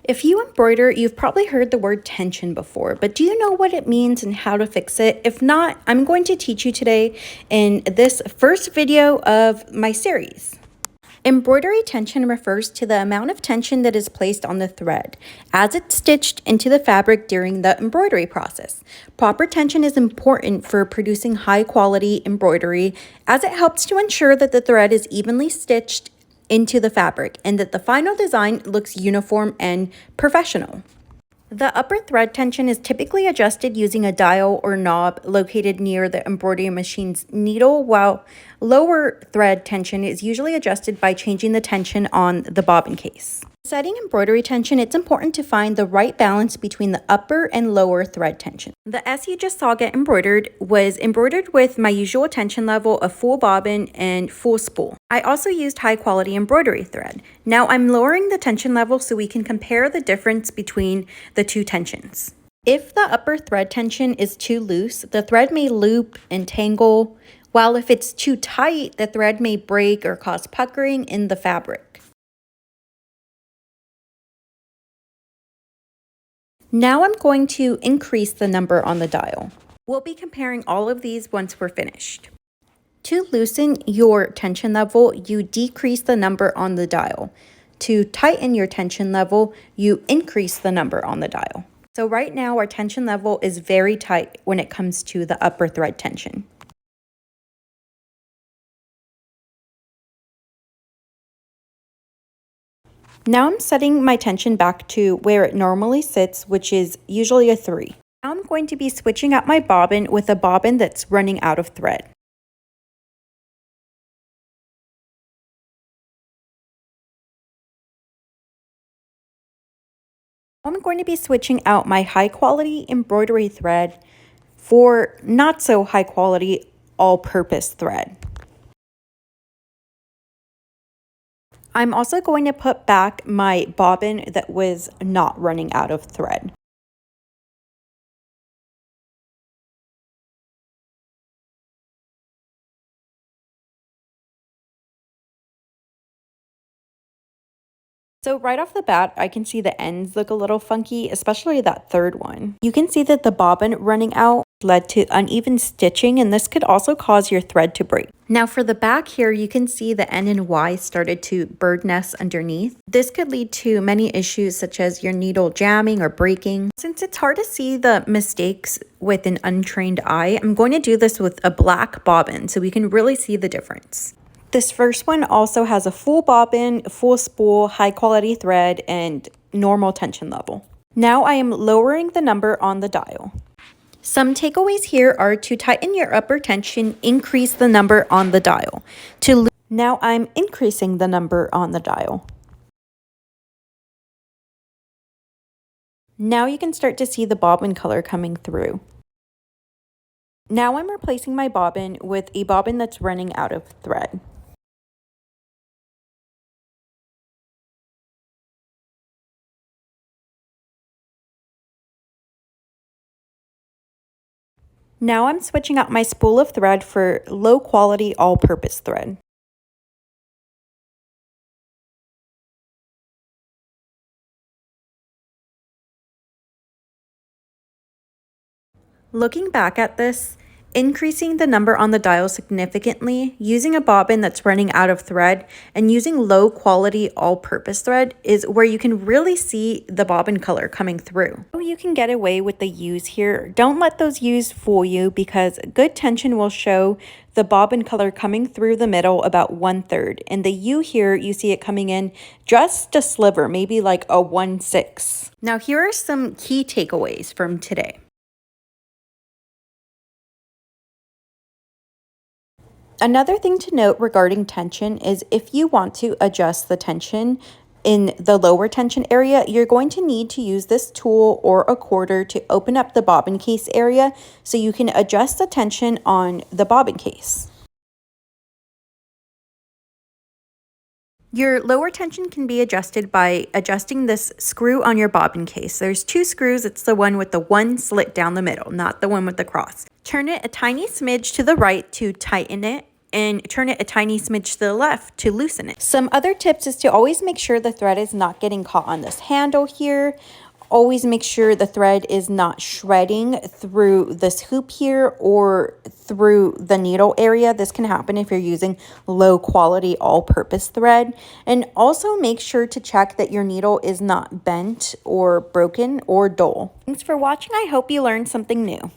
If you embroider, you've probably heard the word tension before, but do you know what it means and how to fix it? If not, I'm going to teach you today in this first video of my series. Embroidery tension refers to the amount of tension that is placed on the thread as it's stitched into the fabric during the embroidery process. Proper tension is important for producing high quality embroidery as it helps to ensure that the thread is evenly stitched into the fabric and that the final design looks uniform and professional. The upper thread tension is typically adjusted using a dial or knob located near the embroidery machine's needle, while lower thread tension is usually adjusted by changing the tension on the bobbin case. Setting embroidery tension, it's important to find the right balance between the upper and lower thread tension. The S you just saw get embroidered was embroidered with my usual tension level of full bobbin and full spool. I also used high quality embroidery thread. Now I'm lowering the tension level so we can compare the difference between the two tensions. If the upper thread tension is too loose, the thread may loop and tangle, while if it's too tight, the thread may break or cause puckering in the fabric. Now I'm going to increase the number on the dial. We'll be comparing all of these once we're finished. To loosen your tension level, you decrease the number on the dial. To tighten your tension level, you increase the number on the dial. So right now our tension level is very tight when it comes to the upper thread tension. Now I'm setting my tension back to where it normally sits, which is usually a 3. Now I'm going to be switching out my bobbin with a bobbin that's running out of thread. I'm going to be switching out my high quality embroidery thread for not so high quality all-purpose thread. I'm also going to put back my bobbin that was not running out of thread. So right off the bat, I can see the ends look a little funky, especially that third one. You can see that the bobbin running out led to uneven stitching, and this could also cause your thread to break. Now for the back here, you can see the N and Y started to bird nest underneath. This could lead to many issues such as your needle jamming or breaking. Since it's hard to see the mistakes with an untrained eye, I'm going to do this with a black bobbin so we can really see the difference. This first one also has a full bobbin, full spool, high quality thread, and normal tension level. Now I am lowering the number on the dial. Some takeaways here are to tighten your upper tension, increase the number on the dial. Now I'm increasing the number on the dial. Now you can start to see the bobbin color coming through. Now I'm replacing my bobbin with a bobbin that's running out of thread. Now I'm switching out my spool of thread for low quality all-purpose thread. Looking back at this, increasing the number on the dial significantly, using a bobbin that's running out of thread, and using low quality all-purpose thread is where you can really see the bobbin color coming through. You can get away with the U's here. Don't let those U's fool you because good tension will show the bobbin color coming through the middle about 1/3. And the U here, you see it coming in just a sliver, maybe like a 1/6. Now here are some key takeaways from today. Another thing to note regarding tension is if you want to adjust the tension in the lower tension area, you're going to need to use this tool or a quarter to open up the bobbin case area so you can adjust the tension on the bobbin case. Your lower tension can be adjusted by adjusting this screw on your bobbin case. There's 2 screws. It's the one with the 1 slit down the middle, not the one with the cross. Turn it a tiny smidge to the right to tighten it, and turn it a tiny smidge to the left to loosen it. Some other tips is to always make sure the thread is not getting caught on this handle here. Always make sure the thread is not shredding through this hoop here or through the needle area. This can happen if you're using low quality all-purpose thread. And also make sure to check that your needle is not bent or broken or dull. Thanks for watching. I hope you learned something new.